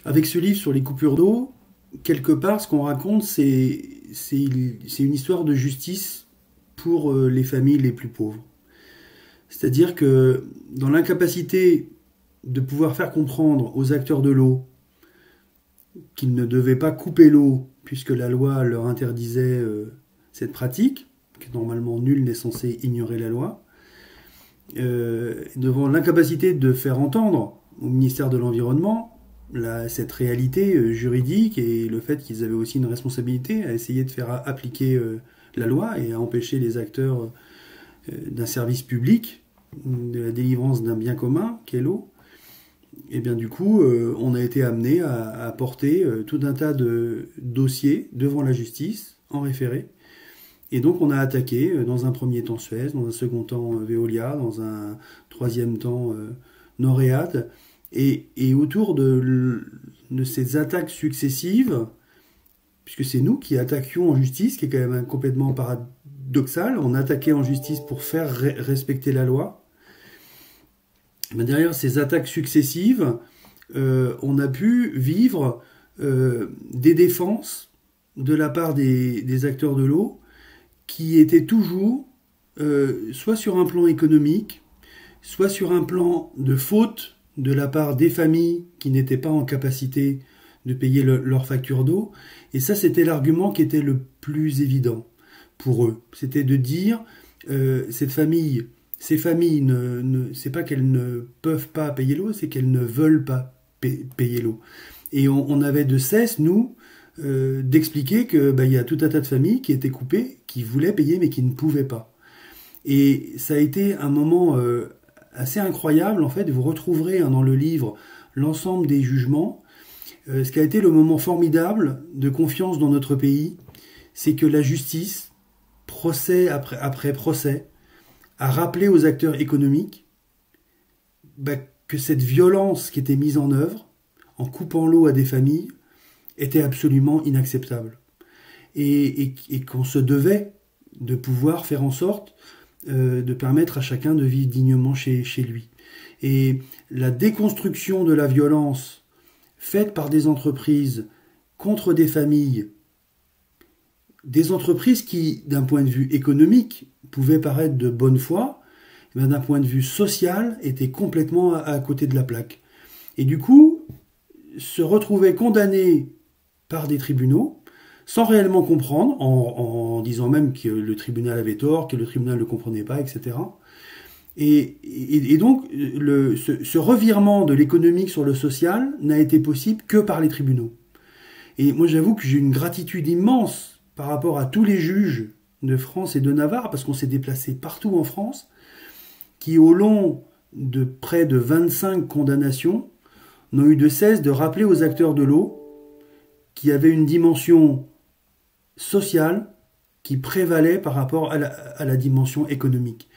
Avec ce livre sur les coupures d'eau, quelque part, ce qu'on raconte, c'est une histoire de justice pour les familles les plus pauvres. C'est-à-dire que dans l'incapacité de pouvoir faire comprendre aux acteurs de l'eau qu'ils ne devaient pas couper l'eau puisque la loi leur interdisait cette pratique, que normalement nul n'est censé ignorer la loi, devant l'incapacité de faire entendre au ministère de l'Environnement cette réalité juridique et le fait qu'ils avaient aussi une responsabilité à essayer de faire appliquer la loi et à empêcher les acteurs d'un service public, de la délivrance d'un bien commun qu'est l'eau, et bien du coup, on a été amené à porter tout un tas de dossiers devant la justice en référé. Et donc on a attaqué dans un premier temps Suez, dans un second temps Veolia, dans un troisième temps Noréade. Et autour de ces attaques successives, puisque c'est nous qui attaquions en justice, ce qui est quand même complètement paradoxal, on attaquait en justice pour faire respecter la loi. Mais derrière ces attaques successives, on a pu vivre des défenses de la part des acteurs de l'eau qui étaient toujours soit sur un plan économique, soit sur un plan de faute de la part des familles qui n'étaient pas en capacité de payer leur facture d'eau. Et ça, c'était l'argument qui était le plus évident pour eux. C'était de dire, ces familles, c'est pas qu'elles ne peuvent pas payer l'eau, c'est qu'elles ne veulent pas payer l'eau. Et on avait de cesse, nous, d'expliquer que il y a tout un tas de familles qui étaient coupées, qui voulaient payer mais qui ne pouvaient pas. Et ça a été un moment assez incroyable, en fait. Vous retrouverez dans le livre l'ensemble des jugements. Ce qui a été le moment formidable de confiance dans notre pays, c'est que la justice, procès après procès, a rappelé aux acteurs économiques que cette violence qui était mise en œuvre, en coupant l'eau à des familles, était absolument inacceptable. Et qu'on se devait de pouvoir faire en sorte de permettre à chacun de vivre dignement chez lui. Et la déconstruction de la violence faite par des entreprises contre des familles, des entreprises qui, d'un point de vue économique, pouvaient paraître de bonne foi, mais d'un point de vue social, étaient complètement à côté de la plaque. Et du coup, se retrouvaient condamnés par des tribunaux, sans réellement comprendre, en disant même que le tribunal avait tort, que le tribunal ne comprenait pas, etc. Et donc, ce revirement de l'économique sur le social n'a été possible que par les tribunaux. Et moi, j'avoue que j'ai une gratitude immense par rapport à tous les juges de France et de Navarre, parce qu'on s'est déplacé partout en France, qui, au long de près de 25 condamnations, n'ont eu de cesse de rappeler aux acteurs de l'eau qu'il y avait une dimension sociale qui prévalait par rapport à la dimension économique.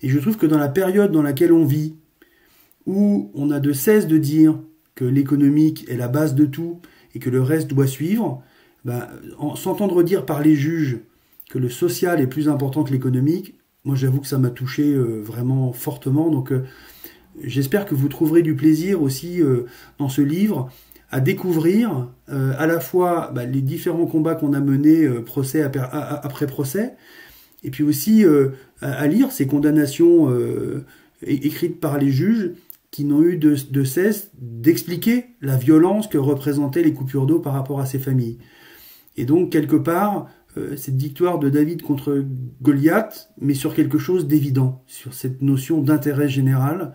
Et je trouve que dans la période dans laquelle on vit, où on a de cesse de dire que l'économique est la base de tout et que le reste doit suivre, s'entendre dire par les juges que le social est plus important que l'économique, moi j'avoue que ça m'a touché vraiment fortement. Donc j'espère que vous trouverez du plaisir aussi dans ce livre à découvrir à la fois les différents combats qu'on a menés procès après procès, et puis aussi à lire ces condamnations écrites par les juges qui n'ont eu de cesse d'expliquer la violence que représentaient les coupures d'eau par rapport à ces familles. Et donc, quelque part, cette victoire de David contre Goliath, mais sur quelque chose d'évident, sur cette notion d'intérêt général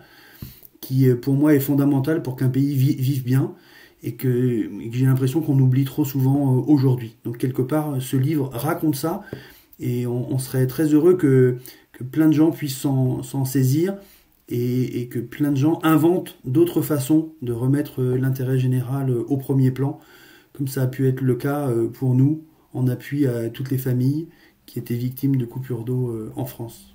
qui, pour moi, est fondamentale pour qu'un pays vive bien, et que j'ai l'impression qu'on oublie trop souvent aujourd'hui. Donc, quelque part, ce livre raconte ça, et on serait très heureux que plein de gens puissent s'en saisir, et que plein de gens inventent d'autres façons de remettre l'intérêt général au premier plan, comme ça a pu être le cas pour nous, en appui à toutes les familles qui étaient victimes de coupures d'eau en France.